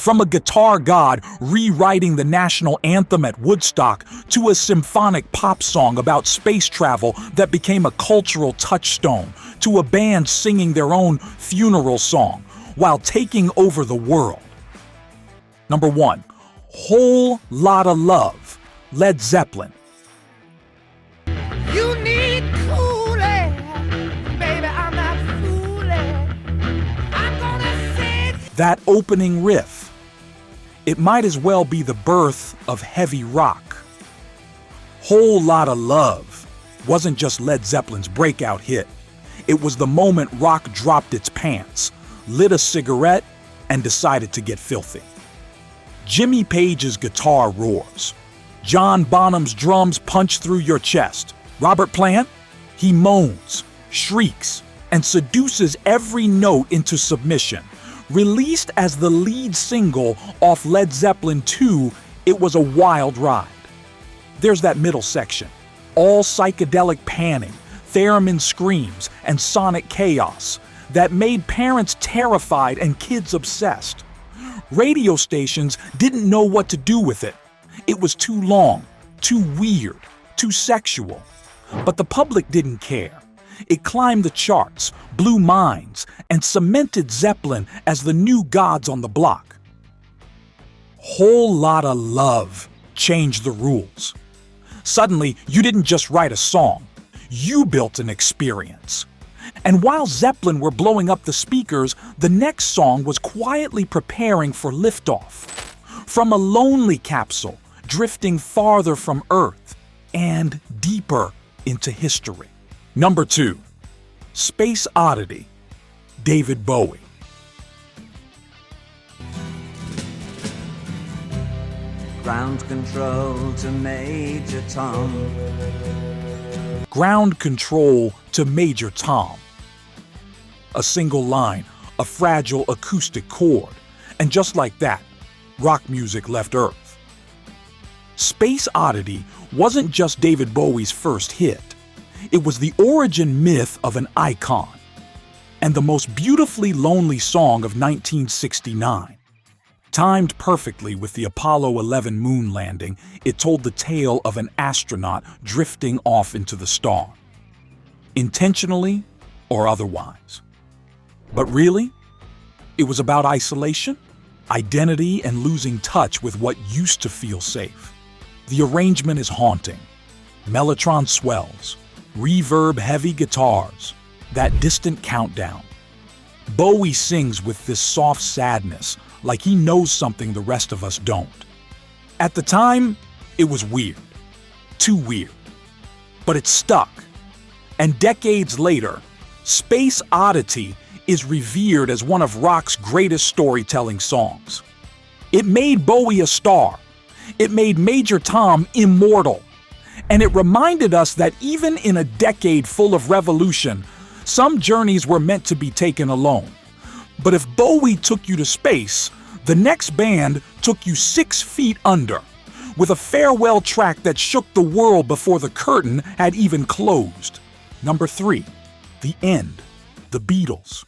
From a guitar god rewriting the national anthem at Woodstock to a symphonic pop song about space travel that became a cultural touchstone, to a band singing their own funeral song while taking over the world. Number 1. Whole Lotta Love, Led Zeppelin. You need cool air, baby, I'm not fooling. I'm gonna sing. That opening riff, it might as well be the birth of heavy rock. Whole Lotta Love wasn't just Led Zeppelin's breakout hit. It was the moment rock dropped its pants, lit a cigarette, and decided to get filthy. Jimmy Page's guitar roars. John Bonham's drums punch through your chest. Robert Plant, he moans, shrieks, and seduces every note into submission. Released as the lead single off Led Zeppelin II, it was a wild ride. There's that middle section, all psychedelic panning, theremin screams, and sonic chaos that made parents terrified and kids obsessed. Radio stations didn't know what to do with it. It was too long, too weird, too sexual. But the public didn't care. It climbed the charts, blew minds, and cemented Zeppelin as the new gods on the block. Whole Lotta Love changed the rules. Suddenly, you didn't just write a song. You built an experience. And while Zeppelin were blowing up the speakers, the next song was quietly preparing for liftoff. From a lonely capsule, drifting farther from Earth and deeper into history. Number 2. Space Oddity, David Bowie. Ground control to Major Tom. Ground control to Major Tom. A single line, a fragile acoustic chord, and just like that, rock music left Earth. Space Oddity wasn't just David Bowie's first hit. It was the origin myth of an icon, and the most beautifully lonely song of 1969. Timed perfectly with the Apollo 11 moon landing, it told the tale of an astronaut drifting off into the star. Intentionally or otherwise. But really, it was about isolation, identity, and losing touch with what used to feel safe. The arrangement is haunting. Mellotron swells, reverb-heavy guitars, that distant countdown. Bowie sings with this soft sadness, like he knows something the rest of us don't. At the time, it was weird. Too weird. But it stuck. And decades later, Space Oddity is revered as one of rock's greatest storytelling songs. It made Bowie a star. It made Major Tom immortal. And it reminded us that even in a decade full of revolution, some journeys were meant to be taken alone. But if Bowie took you to space, the next band took you 6 feet under, with a farewell track that shook the world before the curtain had even closed. Number 3, The End, The Beatles.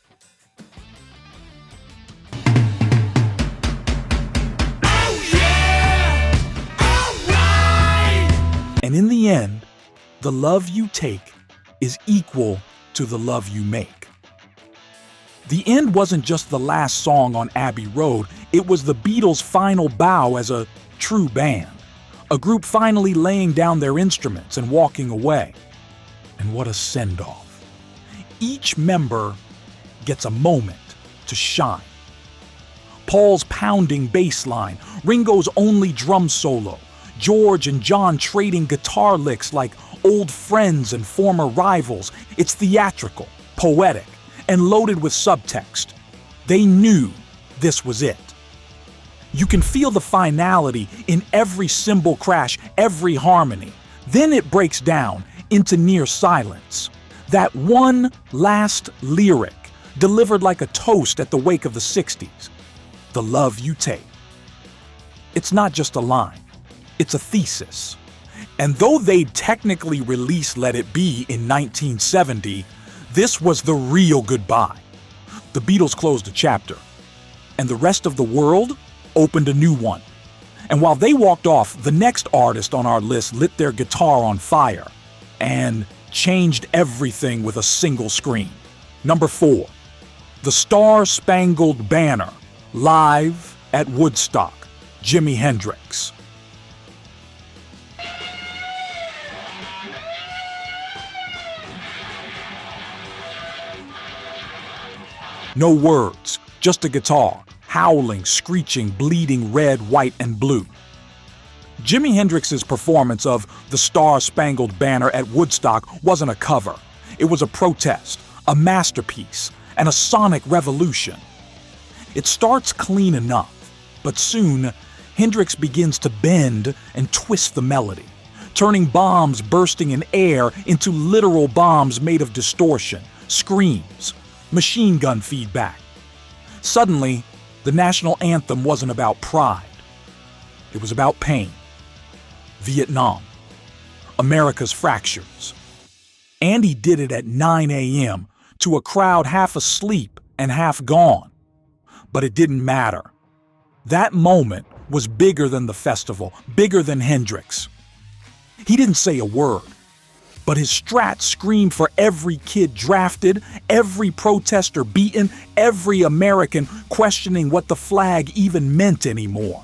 And in the end, the love you take is equal to the love you make. The End wasn't just the last song on Abbey Road, it was the Beatles' final bow as a true band. A group finally laying down their instruments and walking away. And what a send-off. Each member gets a moment to shine. Paul's pounding bass line, Ringo's only drum solo, George and John trading guitar licks like old friends and former rivals. It's theatrical, poetic, and loaded with subtext. They knew this was it. You can feel the finality in every cymbal crash, every harmony. Then it breaks down into near silence. That one last lyric, delivered like a toast at the wake of the 60s. The love you take. It's not just a line. It's a thesis. And though they'd technically released Let It Be in 1970, this was the real goodbye. The Beatles closed a chapter, and the rest of the world opened a new one. And while they walked off, the next artist on our list lit their guitar on fire and changed everything with a single scream. Number 4, the Star-Spangled Banner, live at Woodstock, Jimi Hendrix. No words, just a guitar, howling, screeching, bleeding red, white, and blue. Jimi Hendrix's performance of the Star-Spangled Banner at Woodstock wasn't a cover. It was a protest, a masterpiece, and a sonic revolution. It starts clean enough, but soon Hendrix begins to bend and twist the melody, turning bombs bursting in air into literal bombs made of distortion, screams, machine gun feedback. Suddenly, the national anthem wasn't about pride. It was about pain. Vietnam. America's fractures. And he did it at 9 a.m. to a crowd half asleep and half gone. But it didn't matter. That moment was bigger than the festival, bigger than Hendrix. He didn't say a word, but his strat screamed for every kid drafted, every protester beaten, every American questioning what the flag even meant anymore.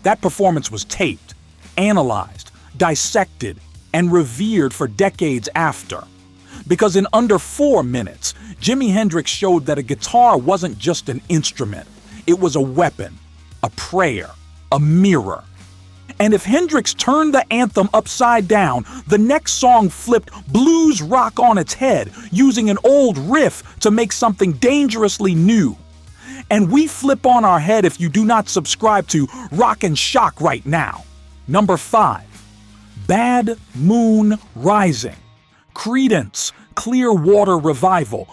That performance was taped, analyzed, dissected, and revered for decades after. Because in under 4 minutes, Jimi Hendrix showed that a guitar wasn't just an instrument. It was a weapon, a prayer, a mirror. And if Hendrix turned the anthem upside down, the next song flipped blues rock on its head, using an old riff to make something dangerously new. And we flip on our head if you do not subscribe to Rock and Shock right now. Number 5, Bad Moon Rising, Creedence, Clearwater Revival.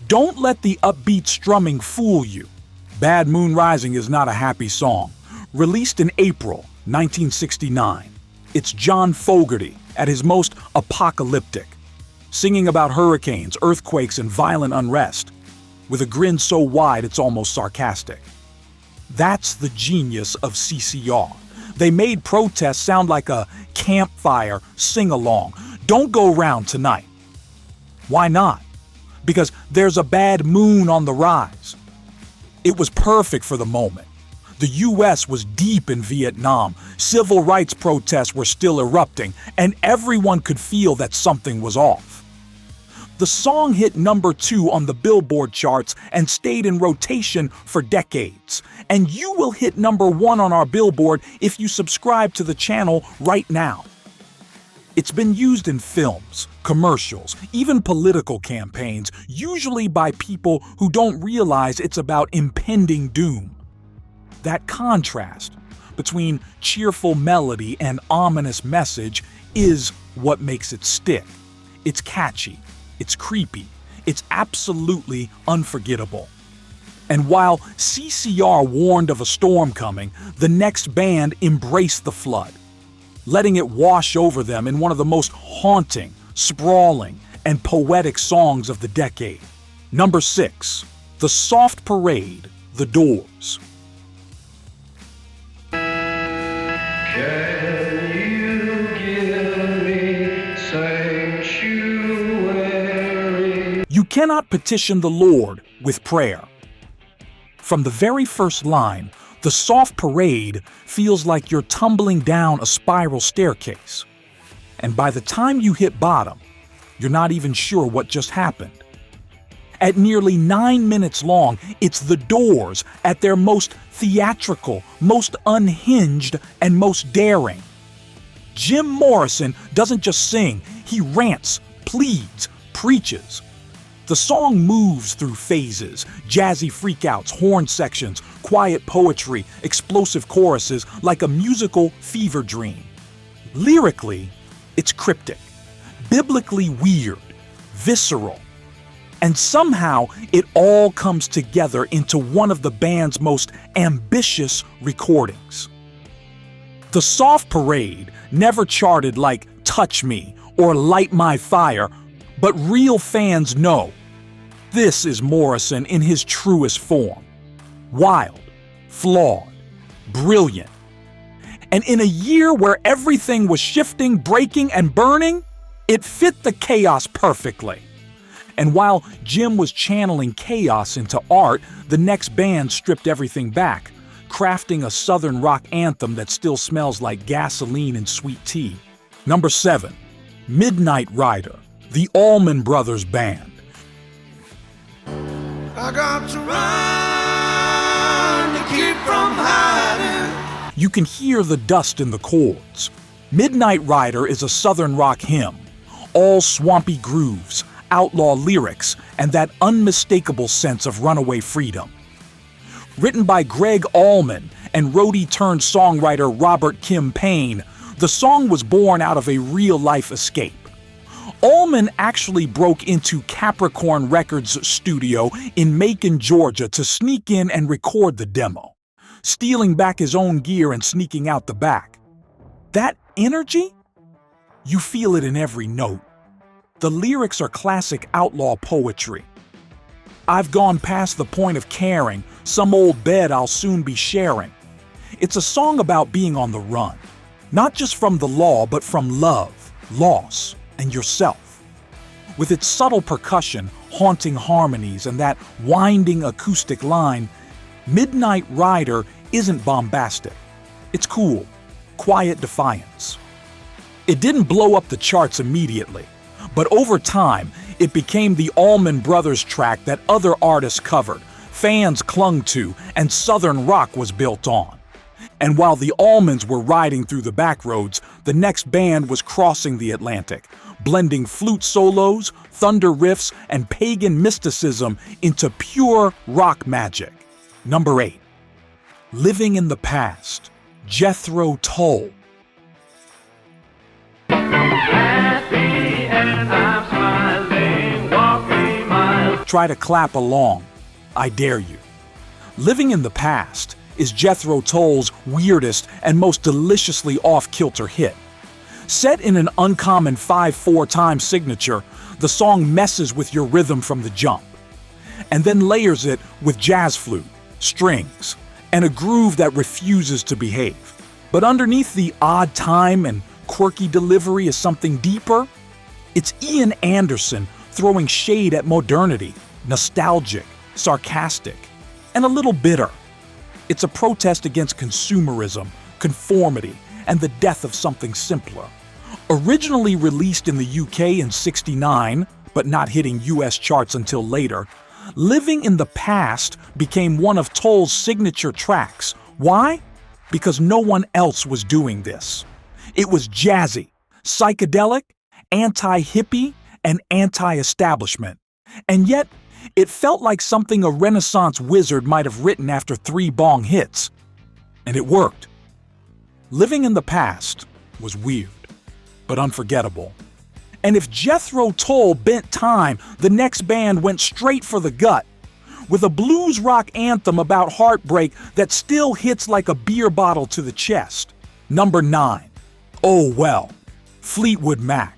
Don't let the upbeat strumming fool you. Bad Moon Rising is not a happy song. Released in April 1969, it's John Fogerty at his most apocalyptic, singing about hurricanes, earthquakes, and violent unrest, with a grin so wide it's almost sarcastic. That's the genius of CCR. They made protests sound like a campfire sing-along. Don't go round tonight. Why not? Because there's a bad moon on the rise. It was perfect for the moment. The U.S. was deep in Vietnam, civil rights protests were still erupting, and everyone could feel that something was off. The song hit number 2 on the Billboard charts and stayed in rotation for decades. And you will hit number 1 on our Billboard if you subscribe to the channel right now. It's been used in films, commercials, even political campaigns, usually by people who don't realize it's about impending doom. That contrast between cheerful melody and ominous message is what makes it stick. It's catchy, it's creepy, it's absolutely unforgettable. And while CCR warned of a storm coming, the next band embraced the flood, letting it wash over them in one of the most haunting, sprawling, and poetic songs of the decade. Number 6, The Soft Parade, The Doors. Can you give me sanctuary? You cannot petition the Lord with prayer. From the very first line, The Soft Parade feels like you're tumbling down a spiral staircase. And by the time you hit bottom, you're not even sure what just happened. At nearly 9 minutes long, it's The Doors at their most theatrical, most unhinged, and most daring. Jim Morrison doesn't just sing, he rants, pleads, preaches. The song moves through phases, jazzy freakouts, horn sections, quiet poetry, explosive choruses, like a musical fever dream. Lyrically, it's cryptic, biblically weird, visceral, and somehow it all comes together into one of the band's most ambitious recordings. The Soft Parade never charted like Touch Me or Light My Fire, But real fans know this is Morrison in his truest form. Wild, flawed, brilliant. And in a year where everything was shifting, breaking, and burning, it fit the chaos perfectly. And while Jim was channeling chaos into art, the next band stripped everything back, crafting a southern rock anthem that still smells like gasoline and sweet tea. Number 7, Midnight Rider, the Allman Brothers Band. I got to run to keep from hiding. You can hear the dust in the chords. Midnight Rider is a southern rock hymn, all swampy grooves, outlaw lyrics, and that unmistakable sense of runaway freedom. Written by Greg Allman and roadie-turned-songwriter Robert Kim Payne, the song was born out of a real-life escape. Allman actually broke into Capricorn Records' studio in Macon, Georgia to sneak in and record the demo, stealing back his own gear and sneaking out the back. That energy? You feel it in every note. The lyrics are classic outlaw poetry. I've gone past the point of caring, some old bed I'll soon be sharing. It's a song about being on the run, not just from the law, but from love, loss, and yourself. With its subtle percussion, haunting harmonies, and that winding acoustic line, Midnight Rider isn't bombastic. It's cool, quiet defiance. It didn't blow up the charts immediately, but over time, it became the Allman Brothers track that other artists covered, fans clung to, and Southern rock was built on. And while the Allmans were riding through the back roads, the next band was crossing the Atlantic, blending flute solos, thunder riffs, and pagan mysticism into pure rock magic. Number 8, Living in the Past, Jethro Tull. Try to clap along. I dare you. Living in the Past is Jethro Tull's weirdest and most deliciously off-kilter hit. Set in an uncommon 5/4 time signature, the song messes with your rhythm from the jump, and then layers it with jazz flute, strings, and a groove that refuses to behave. But underneath the odd time and quirky delivery is something deeper. It's Ian Anderson throwing shade at modernity, nostalgic, sarcastic, and a little bitter. It's a protest against consumerism, conformity, and the death of something simpler. Originally released in the UK in '69, but not hitting US charts until later, Living in the Past became one of Tull's signature tracks. Why? Because no one else was doing this. It was jazzy, psychedelic, anti-hippie, and anti-establishment. And yet, it felt like something a Renaissance wizard might have written after 3 bong hits. And it worked. Living in the Past was weird, but unforgettable. And if Jethro Tull bent time, the next band went straight for the gut, with a blues rock anthem about heartbreak that still hits like a beer bottle to the chest. Number 9, Oh Well, Fleetwood Mac.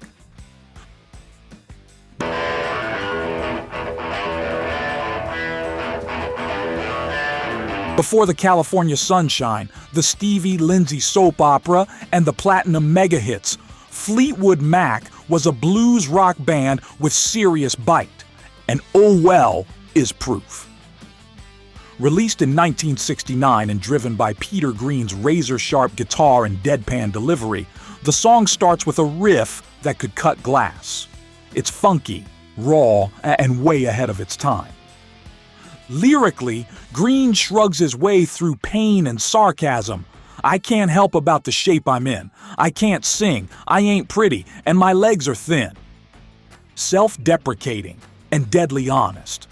Before the California Sunshine, the Stevie Lindsay soap opera, and the platinum mega hits, Fleetwood Mac was a blues rock band with serious bite, and Oh Well is proof. Released in 1969 and driven by Peter Green's razor-sharp guitar and deadpan delivery, the song starts with a riff that could cut glass. It's funky, raw, and way ahead of its time. Lyrically, Green shrugs his way through pain and sarcasm. I can't help about the shape I'm in. I can't sing. I ain't pretty, and my legs are thin. Self-deprecating and deadly honest.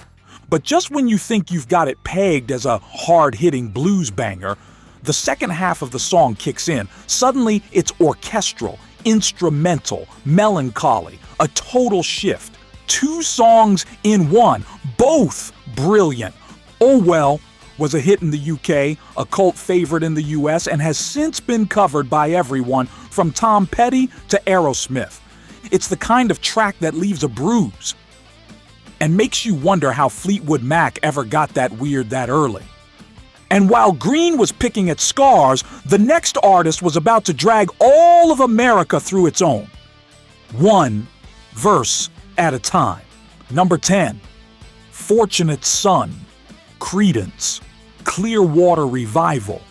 But just when you think you've got it pegged as a hard-hitting blues banger, the second half of the song kicks in. Suddenly, it's orchestral, instrumental, melancholy, a total shift. 2 songs in one, both brilliant. Oh Well was a hit in the UK, a cult favorite in the US, and has since been covered by everyone from Tom Petty to Aerosmith. It's the kind of track that leaves a bruise and makes you wonder how Fleetwood Mac ever got that weird that early. And while Green was picking at scars, the next artist was about to drag all of America through its own. One verse at a time. Number 10, Fortunate Son, Creedence, Clearwater Revival.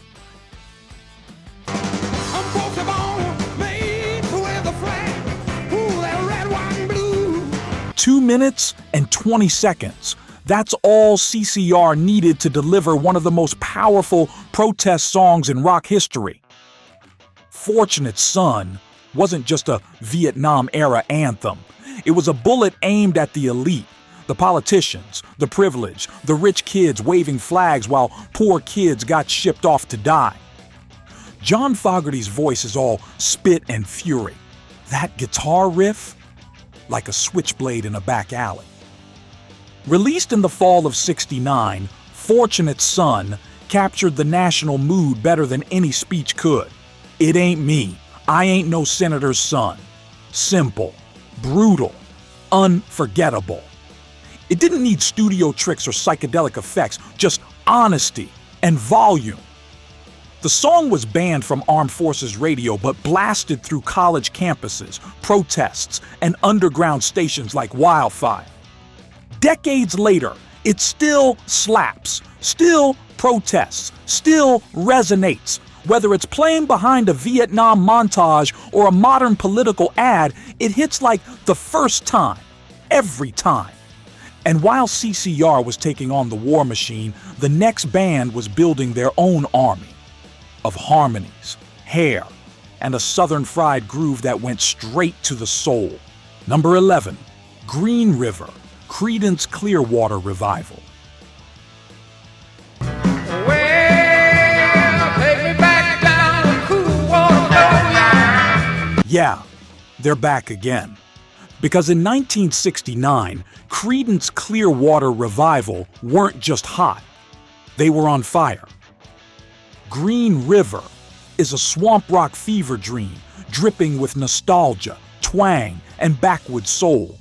2 minutes and 20 seconds. That's all CCR needed to deliver one of the most powerful protest songs in rock history. Fortunate Son wasn't just a Vietnam-era anthem. It was a bullet aimed at the elite, the politicians, the privileged, the rich kids waving flags while poor kids got shipped off to die. John Fogerty's voice is all spit and fury. That guitar riff, like a switchblade in a back alley. Released in the fall of '69, Fortunate Son captured the national mood better than any speech could. It ain't me. I ain't no senator's son. Simple, brutal, unforgettable. It didn't need studio tricks or psychedelic effects, just honesty and volume. The song was banned from Armed Forces Radio but blasted through college campuses, protests, and underground stations like wildfire. Decades later, it still slaps, still protests, still resonates. Whether it's playing behind a Vietnam montage or a modern political ad, it hits like the first time, every time. And while CCR was taking on the war machine, the next band was building their own army of harmonies, hair, and a southern fried groove that went straight to the soul. Number 11, Green River, Creedence Clearwater Revival. Yeah, they're back again. Because in 1969, Creedence Clearwater Revival weren't just hot, they were on fire. Green River is a swamp rock fever dream, dripping with nostalgia, twang, and backwoods soul.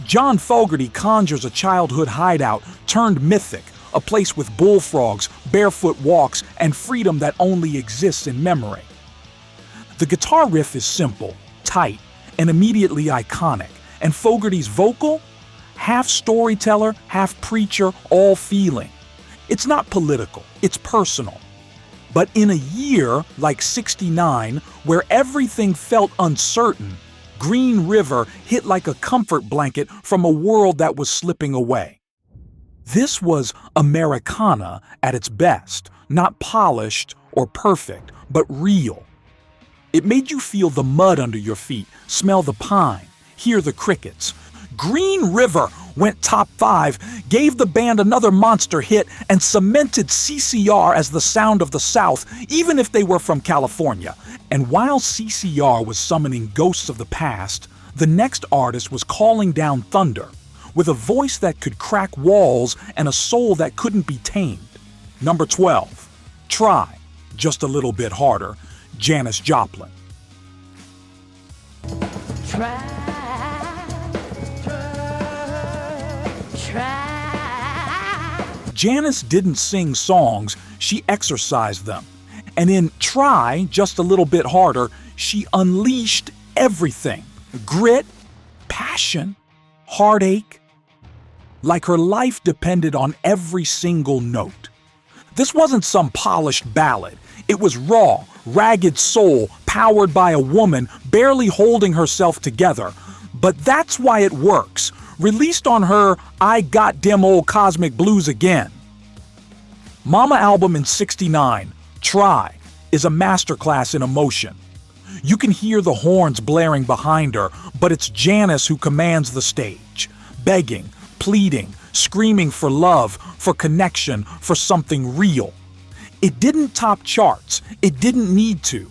John Fogerty conjures a childhood hideout turned mythic, a place with bullfrogs, barefoot walks, and freedom that only exists in memory. The guitar riff is simple, tight, and immediately iconic, and Fogerty's vocal? Half storyteller, half preacher, all feeling. It's not political, it's personal. But in a year like '69, where everything felt uncertain, Green River hit like a comfort blanket from a world that was slipping away. This was Americana at its best, not polished or perfect, but real. It made you feel the mud under your feet, smell the pine, hear the crickets. Green River went top 5, gave the band another monster hit, and cemented CCR as the sound of the South, even if they were from California. And while CCR was summoning ghosts of the past, the next artist was calling down thunder, with a voice that could crack walls and a soul that couldn't be tamed. Number 12, Try, just a little bit harder, Janis Joplin. Try. Janis didn't sing songs, she exercised them. And in Try, just a little bit harder, she unleashed everything. Grit, passion, heartache. Like her life depended on every single note. This wasn't some polished ballad. It was raw, ragged soul powered by a woman barely holding herself together. But that's why it works. Released on her I Got Dem Old Cosmic Blues Again. Mama album in '69, Try, is a masterclass in emotion. You can hear the horns blaring behind her, but it's Janis who commands the stage, begging, pleading, screaming for love, for connection, for something real. It didn't top charts, it didn't need to.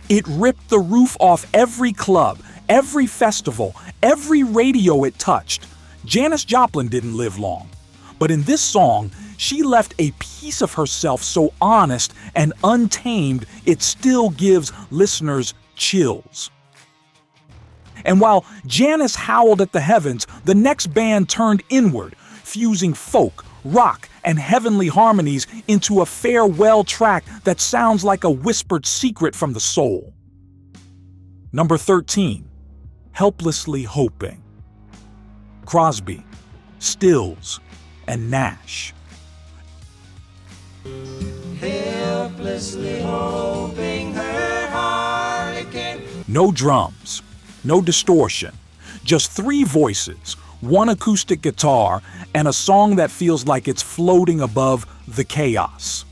It ripped the roof off every club, every festival, every radio it touched. Janis Joplin didn't live long, but in this song, she left a piece of herself so honest and untamed it still gives listeners chills. And while Janis howled at the heavens, the next band turned inward, fusing folk, rock, and heavenly harmonies into a farewell track that sounds like a whispered secret from the soul. Number 13, Helplessly Hoping. Crosby, Stills, and Nash. Helplessly hoping her heart again. No drums, no distortion, just 3 voices, 1 acoustic guitar, and a song that feels like it's floating above the chaos.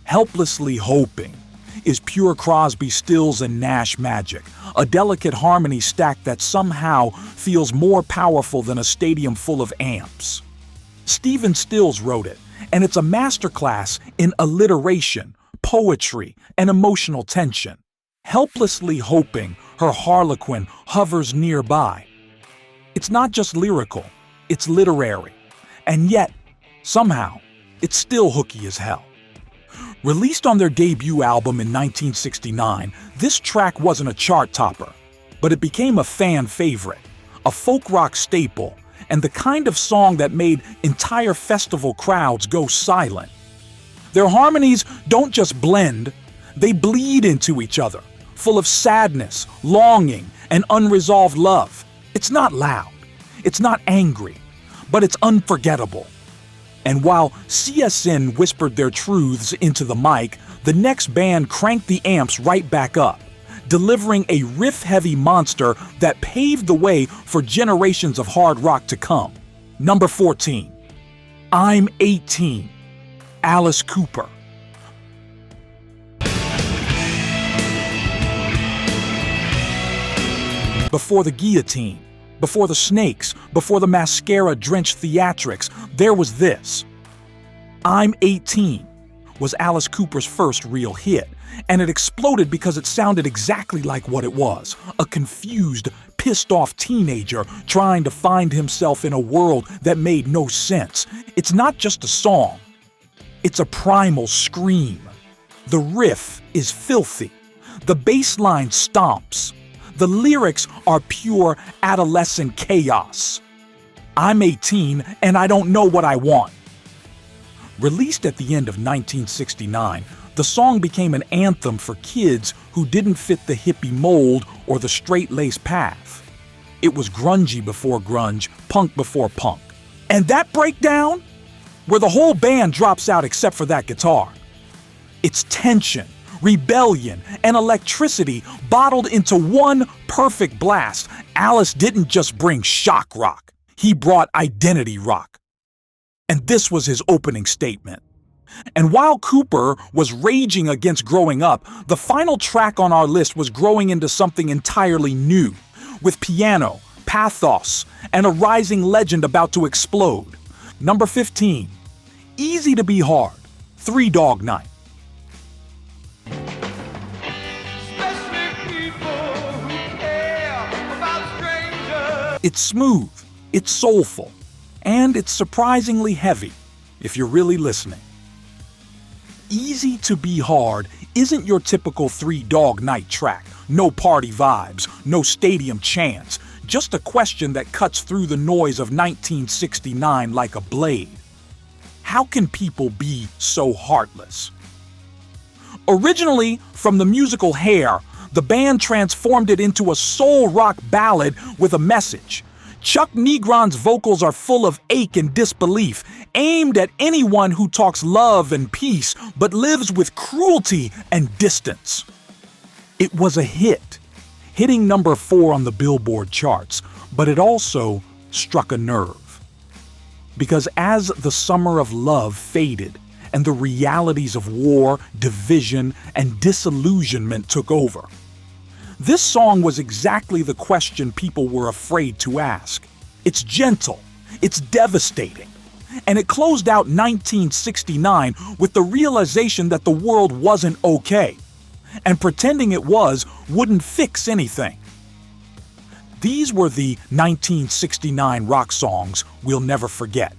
Helplessly Hoping is pure Crosby, Stills, and Nash magic, a delicate harmony stack that somehow feels more powerful than a stadium full of amps. Stephen Stills wrote it, and it's a masterclass in alliteration, poetry, and emotional tension. Helplessly hoping her harlequin hovers nearby. It's not just lyrical, it's literary. And yet, somehow, it's still hooky as hell. Released on their debut album in 1969, this track wasn't a chart topper, but it became a fan favorite, a folk rock staple, and the kind of song that made entire festival crowds go silent. Their harmonies don't just blend, they bleed into each other, full of sadness, longing, and unresolved love. It's not loud, it's not angry, but it's unforgettable. And while CSN whispered their truths into the mic, the next band cranked the amps right back up, delivering a riff-heavy monster that paved the way for generations of hard rock to come. Number 14, I'm 18, Alice Cooper. Before the guillotine, before the snakes, before the mascara-drenched theatrics, there was this. I'm 18 was Alice Cooper's first real hit, and it exploded because it sounded exactly like what it was, a confused, pissed-off teenager trying to find himself in a world that made no sense. It's not just a song, it's a primal scream. The riff is filthy, the bass line stomps. The lyrics are pure adolescent chaos. I'm 18 and I don't know what I want. Released at the end of 1969, the song became an anthem for kids who didn't fit the hippie mold or the straight-laced path. It was grungy before grunge, punk before punk. And that breakdown, where the whole band drops out except for that guitar. It's tension, rebellion, and electricity bottled into one perfect blast. Alice didn't just bring shock rock, he brought identity rock. And this was his opening statement. And while Cooper was raging against growing up, the final track on our list was growing into something entirely new, with piano, pathos, and a rising legend about to explode. Number 15, Easy to Be Hard, 3 Dog Night. It's smooth, it's soulful, and it's surprisingly heavy, if you're really listening. Easy to Be Hard isn't your typical 3 Dog Night track. No party vibes, no stadium chants, just a question that cuts through the noise of 1969 like a blade. How can people be so heartless? Originally from the musical Hair, the band transformed it into a soul rock ballad with a message. Chuck Negron's vocals are full of ache and disbelief, aimed at anyone who talks love and peace but lives with cruelty and distance. It was a hit, hitting number 4 on the Billboard charts, but it also struck a nerve. Because as the summer of love faded and the realities of war, division, and disillusionment took over, this song was exactly the question people were afraid to ask. It's gentle, it's devastating, and it closed out 1969 with the realization that the world wasn't okay, and pretending it was wouldn't fix anything. These were the 1969 rock songs we'll never forget.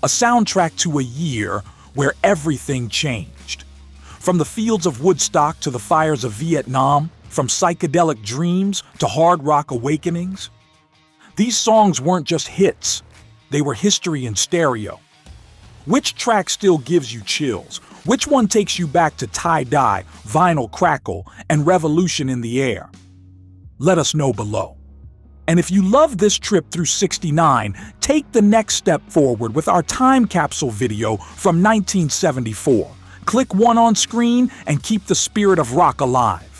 A soundtrack to a year where everything changed. From the fields of Woodstock to the fires of Vietnam, From psychedelic dreams to hard rock awakenings. These songs weren't just hits, they were history in stereo. Which track still gives you chills? Which one takes you back to tie-dye, vinyl crackle, and revolution in the air? Let us know below. And if you love this trip through '69, take the next step forward with our time capsule video from 1974. Click one on screen and keep the spirit of rock alive.